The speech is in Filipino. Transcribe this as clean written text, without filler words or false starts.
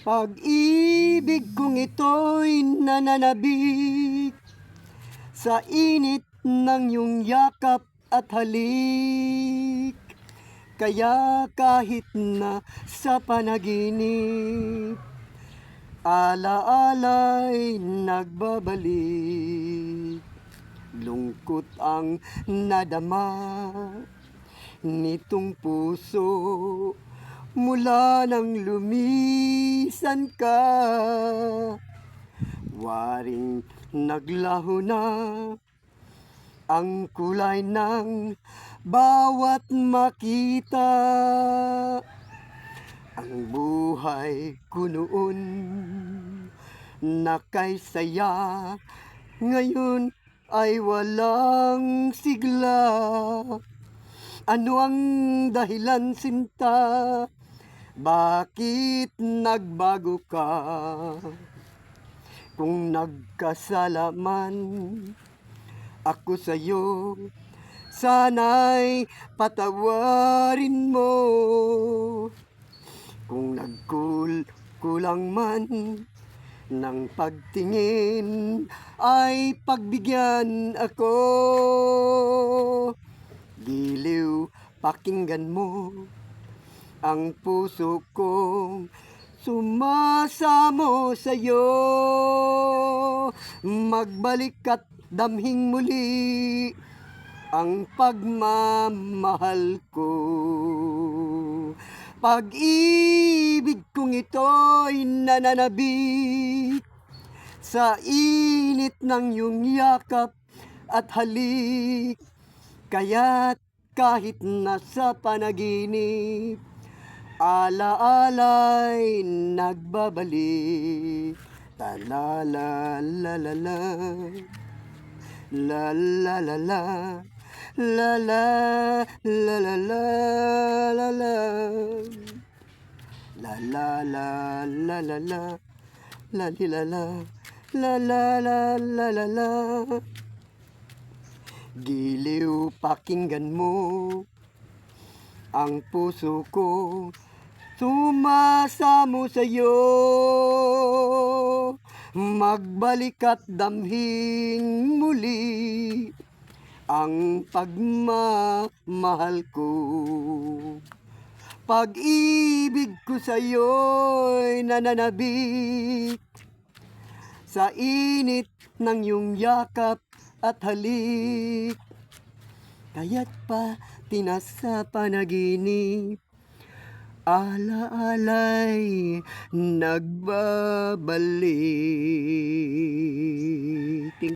Pag-ibig kong ito'y nananabik sa init ng iyong yakap at halik. Kaya kahit na sa panaginip, alaala'y nagbabalik. Lungkot ang nadama nitong puso mula nang lumisan ka. Waring naglaho na ang kulay ng bawat makita. Ang buhay ko noon nakaysaya, ngayon ay walang sigla. Ano ang dahilan, sinta? Bakit nagbago ka? Kung nagkasala man ako sa'yo, sana'y patawarin mo. Kung nagkulang man ng pagtingin, ay pagbigyan ako. Giliw, pakinggan mo ang puso kong sumasamo sa'yo. Magbalik at damhing muli ang pagmamahal ko. Pag-ibig kong ito'y nananabik sa init ng iyong yakap at halik. Kaya't kahit nasa panaginip, alaala'y nagbabalik. La la la la la la, la la la la, la la la la la la la, la la la la la la, la li la la, la la la la la la. Giliw, pakinggan mo ang puso ko sumasamo sa'yo. Magbalik at damhing muli ang pagmamahal ko. Pag-ibig ko sa'yo'y nananabik sa init ng iyong yakap at halik. Kaya't pati nasa panaginip, alaala'y nagbabalik.